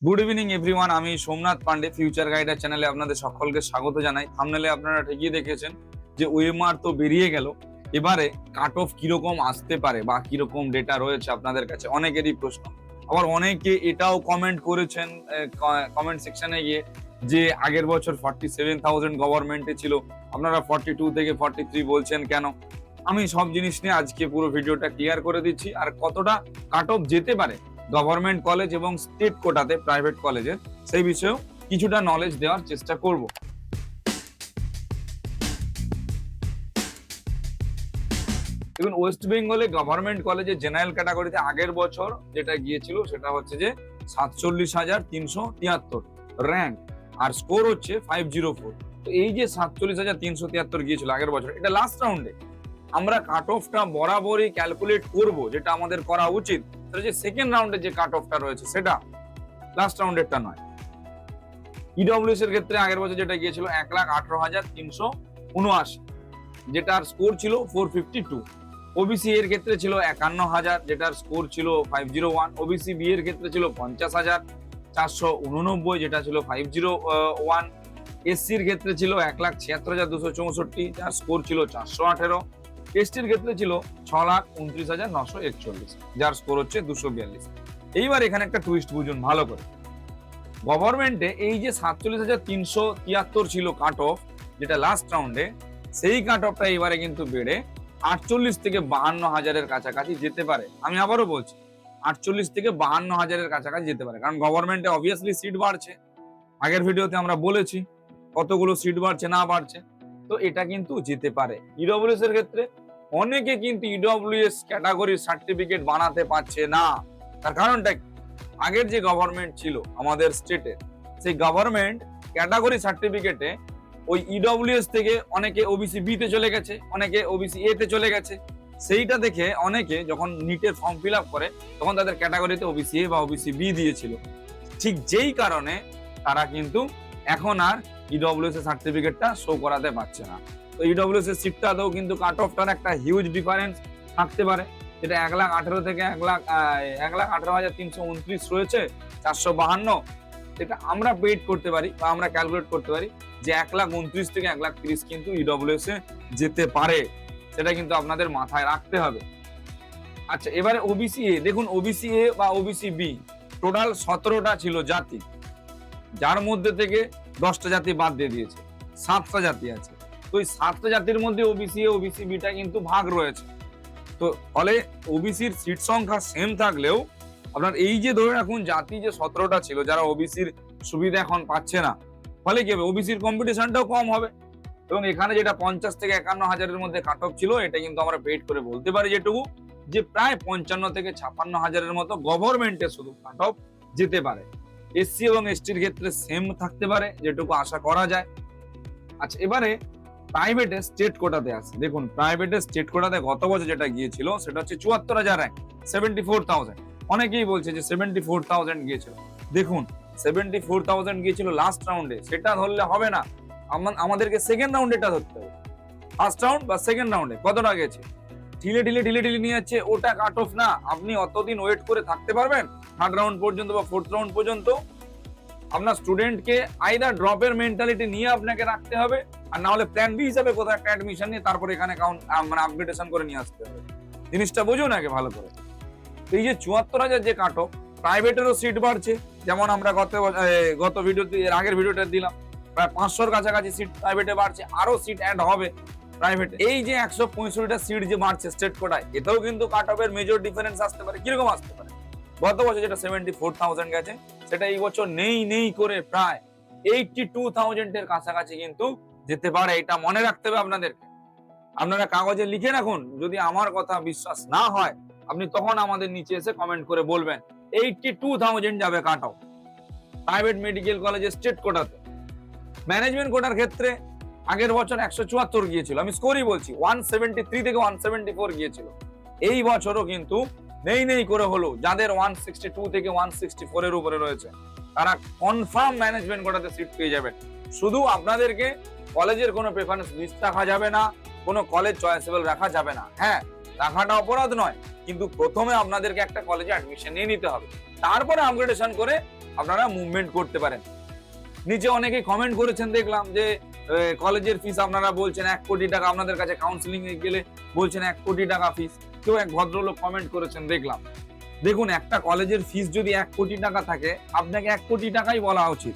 Good evening everyone, আমি Somnath Pandey future গাইডার চ্যানেলে আপনাদের সকলকে স্বাগত জানাই। থাম্বনেলে আপনারা ঠিকই দেখেছেন যে ওএমআর তো বেরিয়ে গেল, এবারে কাট অফ কিরকম আসতে পারে বা কিরকম ডেটা রয়েছে আপনাদের কাছে অনেকেরই প্রশ্ন। আবার অনেকে এটাও কমেন্ট করেছেন কমেন্ট সেকশনে গিয়ে যে আগের বছর 47,000 গভর্নমেন্টে ছিল, আপনারা 42 থেকে 43 বলছেন কেন। আমি সব জিনিস নিয়ে আজকে পুরো ভিডিওটা ক্লিয়ার করে দিচ্ছি, আর কতটা কাট অফ যেতে পারে গভর্নমেন্ট কলেজ এবং স্টেট কোটাতে প্রাইভেট কলেজে সেই বিষয়েও কিছুটা নলেজ দেওয়ার চেষ্টা করব। দেখুন, ওয়েস্ট বেঙ্গলে গভর্নমেন্ট কলেজে জেনারেল ক্যাটাগরিতে আগের বছর যেটা গিয়েছিল সেটা হচ্ছে যে 47,373 র্যাঙ্ক, আর স্কোর হচ্ছে 504। তো এই যে 47,373 গিয়েছিল আগের বছর, এটা লাস্ট রাউন্ডে। আমরা কাট অফটা বরাবরই ক্যালকুলেট করব, যেটা আমাদের করা উচিত সেটা যে সেকেন্ড রাউন্ডে যে কাট অফটা রয়েছে সেটা, লাস্ট রাউন্ডেরটা নয়। ইডব্লিউএস এর ক্ষেত্রে আগের বছর যেটা গিয়েছিল 1,18,379, যেটার স্কোর ছিল 452। ওবিসি এর ক্ষেত্রে ছিল 51,000, যেটার স্কোর ছিল 501। ওবিসি বি এর ক্ষেত্রে ছিল 50,489, যেটা ছিল 501। এসসির ক্ষেত্রে ছিল 1,76,264, যার স্কোর ছিল 418। এসটির ক্ষেত্রে ছিল 6,29,941, যার স্কোর হচ্ছে 242। এইবার এখানে একটা টুইস্ট বুঝুন ভালো করে। গভর্নমেন্টে এই যে 47,373 ছিল কাট অফ, যেটা লাস্ট রাউন্ডে, সেই কাট অফটা এবারে কিন্তু বেড়ে 48 থেকে 52,000-এর কাছাকাছি যেতে পারে। আমি আবারও বলছি, 48 থেকে 52,000-এর কাছাকাছি যেতে পারে, কারণ গভর্নমেন্টে অবভিয়াসলি সিট বাড়ছে। আগের ভিডিওতে আমরা বলেছি কতগুলো সিট বাড়ছে না বাড়ছে, তো এটা কিন্তু যেতে পারে। ইডব্লিউএস এর ক্ষেত্রে অনেকে কিন্তু ইডব্লিউএস ক্যাটাগরির সার্টিফিকেট বানাতে পারছে না। তার কারণটা আগের যে গভর্নমেন্ট ছিল আমাদের স্টেটে, সেই গভর্নমেন্ট ক্যাটাগরি সার্টিফিকেটে ওই ইডব্লিউএস থেকে অনেকে ওবিসি বি তে চলে গেছে, অনেকে ওবিসি এ তে চলে গেছে। সেইটা দেখে অনেকে যখন নিটের ফর্ম ফিল আপ করে তখন তাদের ক্যাটাগরিতে ওবিসি এ বা ওবিসি বি দিয়েছিল। ঠিক যেই কারণে তারা কিন্তু এখন আর ইডব্লিউএস এর সার্টিফিকেটটা শো করাতে পারছে না। তো ইডব্লিউএস এর সিটটাতেও কিন্তু কাট অফটার একটা হিউজ ডিফারেন্স থাকতে পারে। যেটা 1,18,000 থেকে 1,18,329 রয়েছে 452, এটা আমরা পেড করতে পারি বা আমরা ক্যালকুলেট করতে পারি যে 1,29,000 থেকে 1,30,000 কিন্তু ইডব্লিউএস এ যেতে পারে। সেটা কিন্তু আপনাদের মাথায় রাখতে হবে। আচ্ছা, এবারে ওবিসি এ দেখুন, ওবিসি এ বা ওবিসি বি টোটাল 17টা ছিল জাতি, যার মধ্যে থেকে 10টা জাতি বাদ দিয়ে দিয়েছে, 7টা জাতি আছে। তো ওই 7টা জাতির মধ্যে ওবিসি এ ওবিসি বিটা কিন্তু ভাগ রয়েছে। তো ফলে ওবিসির সিট সংখ্যা সেম থাকলেও আপনার এই যে ধরে রাখুন জাতি যে 17টা ছিল, যারা ওবিসির সুবিধা এখন পাচ্ছে না, ফলে কি হবে, ওবিসির কম্পিটিশনটাও কম হবে। এবং এখানে যেটা 50 থেকে 51,000-এর মধ্যে কাট অফ ছিল, এটা কিন্তু আমরা পেড করে বলতে পারি যেটুকু, যে প্রায় 55 থেকে 56,000-এর মতো গভর্নমেন্টে শুধু কাট অফ যেতে পারে। এসসি এবং এসটির ক্ষেত্রে সেম থাকতে পারে, যেটুকু আশা করা যায়। আচ্ছা, এবারে প্রাইভেটে স্টেট কোটাতে আছে। দেখুন, প্রাইভেটে স্টেট কোটাতে গত বছর যেটা গিয়েছিল সেটা হচ্ছে 74,000 র্যাঙ্ক, 74,000। অনেকেই বলছে যে 74,000 গিয়েছিল। দেখুন, 74,000 গিয়েছিল লাস্ট রাউন্ডে, সেটা ধরলে হবে না, আমাদেরকে সেকেন্ড রাউন্ডেটা ধরতে হবে। ফার্স্ট রাউন্ড বা সেকেন্ড রাউন্ডে কতটা গেছে, ঢিলে ঢিলে ঢিলে ঢিলে নিয়ে যাচ্ছে, ওটা কাট অফ না। আপনি অতদিন ওয়েট করে থাকতে পারবেন থার্ড রাউন্ড পর্যন্ত বা ফোর্থ রাউন্ড পর্যন্ত? আপনার স্টুডেন্টকে আইদার ড্রপের মেন্টালিটি নিয়ে আপনাকে রাখতে হবে, আর না হলে প্ল্যান বি হিসাবে কোথাও একটা অ্যাডমিশন নিয়ে তারপর এখানে মানে আপগ্রেডেশন করে নিয়ে আসতে হবে। জিনিসটা বুঝুন আগে ভালো করে। এই যে 74,000 যে কাট অফ, প্রাইভেটেরও সিট বাড়ছে, যেমন আমরা গত ভিডিওতে এর আগের ভিডিওটা দিলাম, প্রায় 500-র কাছাকাছি সিট প্রাইভেটে বাড়ছে, আরো সিট অ্যাড হবে প্রাইভেটে। এই যে 165টা সিট যে বাড়ছে স্টেট কোটায়, এতেও কিন্তু কাট অফের মেজর ডিফারেন্স আসতে পারে। কিরকম আসতে পারে, গত বছর যেটা 74,000 গেছে, সেটা এই বছর নেই করে প্রায় 82,000-এর কাছাকাছি কিন্তু যেতে পারে। এটা মনে রাখতে হবে আপনাদেরকে। আপনারা কাগজে লিখে রাখুন, যদি আমার কথা বিশ্বাস না হয় আপনি তখন আমাদের নিচে এসে কমেন্ট করে বলবেন 82,000 যাবে কাট অফ প্রাইভেট মেডিকেল কলেজে স্টেট কোটাতে। ম্যানেজমেন্ট কোটার ক্ষেত্রে আগের বছর 174 গিয়েছিল, আমি স্কোরই বলছি, 173 থেকে 174 গিয়েছিল। এই বছরও কিন্তু নেই করে হলো, যাদের 162 থেকে 164-এর উপরে রয়েছে তারা কনফার্ম ম্যানেজমেন্ট কোটাতে সিট পেয়ে যাবেন। শুধু আপনাদেরকে কলেজের কোনো প্রেফারেন্স লিস্ট রাখা যাবে না, কোনো কলেজ চয়েসেবল রাখা যাবে না। হ্যাঁ, রাখাটা অপরাধ নয়, কিন্তু প্রথমে আপনাদেরকে একটা কলেজে অ্যাডমিশন নিয়ে নিতে হবে, তারপরে আপগ্রেডেশন করে আপনারা মুভমেন্ট করতে পারেন। নিচে অনেকেই কমেন্ট করেছেন, দেখলাম যে কলেজের ফিস আপনারা বলছেন 1 কোটি টাকা, আপনাদের কাছে কাউন্সিলিং এ গেলে বলছেন 1 কোটি টাকা ফিস। কেউ এক ভদ্রলোক কমেন্ট করেছেন দেখলাম। দেখুন, একটা কলেজের ফিস যদি 1 কোটি টাকা থাকে, আপনাকে 1 কোটি টাকাই বলা উচিত।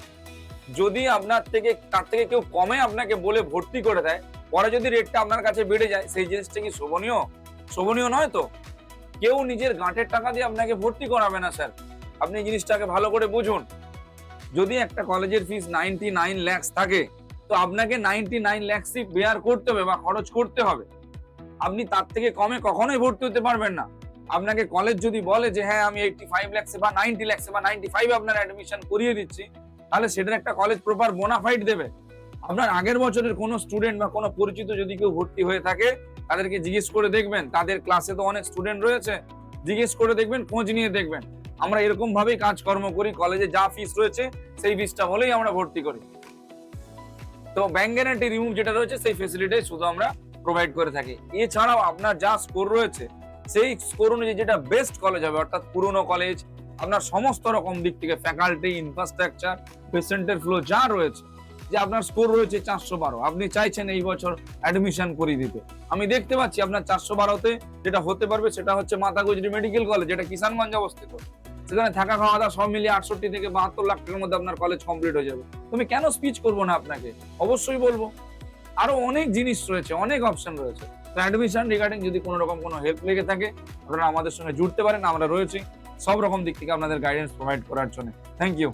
যদি আপনার থেকে তার থেকে কেউ কমে আপনাকে বলে ভর্তি করে দেয়, পরে যদি রেটটা আপনার কাছে বেড়ে যায়, সেই জিনিসটা কি শোভনীয়? শোভনীয় নয় তো। কেউ নিজের গাঁটের টাকা দিয়ে আপনাকে ভর্তি করাবে না স্যার, আপনি জিনিসটাকে ভালো করে বুঝুন। যদি একটা কলেজের ফিস 99 লাখ থাকে, তো আপনাকে 99 লাখই বেয়ার করতে হবে বা খরচ করতে হবে। আপনি তার থেকে কমে কখনোই ভর্তি হতে পারবেন না। আপনাকে কলেজ যদি বলে যে হ্যাঁ আমি 85 লাখে বা 90 লাখে বা 95 আপনার অ্যাডমিশন করিয়ে দিচ্ছি, তাহলে সেটার একটা কলেজ প্রপার বোনাফাইড দেবে। আপনার আগের বছরের কোনো স্টুডেন্ট বা কোনো পরিচিত যদি কেউ ভর্তি হয়ে থাকে, তাদেরকে জিজ্ঞেস করে দেখবেন, তাদের ক্লাসে তো অনেক স্টুডেন্ট রয়েছে, জিজ্ঞেস করে দেখবেন, খোঁজ নিয়ে দেখবেন। আমরা এরকম ভাবেই কাজকর্ম করি, কলেজে যা ফিস রয়েছে সেই ফিসটা বলেই আমরা ভর্তি করি। তো ব্যাংক গ্যারান্টি রিমুভ যেটা রয়েছে সেই ফেসিলিটি শুধু আমরা প্রোভাইড করে থাকি। এছাড়াও আপনার যা স্কোর রয়েছে সেই স্কোর অনুযায়ী যেটা বেস্ট কলেজ হবে, অর্থাৎ পুরনো কলেজ, আপনার সমস্ত রকম দিক থেকে ফ্যাকাল্টি, ইনফ্রাস্ট্রাকচার, পেশেন্টের ফ্লো যা রয়েছে, যে আপনার স্কোর রয়েছে 412, আপনি চাইছেন এই বছর অ্যাডমিশন করিয়ে দিতে, আমি দেখতে পাচ্ছি আপনার 412তে যেটা হতে পারবে সেটা হচ্ছে মাতাগুজরি মেডিকেল কলেজ, যেটা কিষানগঞ্জে অবস্থিত। সেখানে থাকা খাওয়া দাওয়া সব মিলিয়ে 68 থেকে 72 লাখ টাকার মধ্যে আপনার কলেজ কমপ্লিট হয়ে যাবে। তুমি কেন স্পিচ করবো না আপনাকে? অবশ্যই বলবো। আরো অনেক জিনিস রয়েছে, অনেক অপশন রয়েছে। তো অ্যাডমিশন রিগার্ডিং যদি কোনো রকম কোনো হেল্প লেগে থাকে, আপনারা আমাদের সঙ্গে জুড়তে পারেন, আমরা রয়েছি সব রকম দিক থেকে আপনাদের গাইডেন্স প্রোভাইড করার জন্য। Thank you.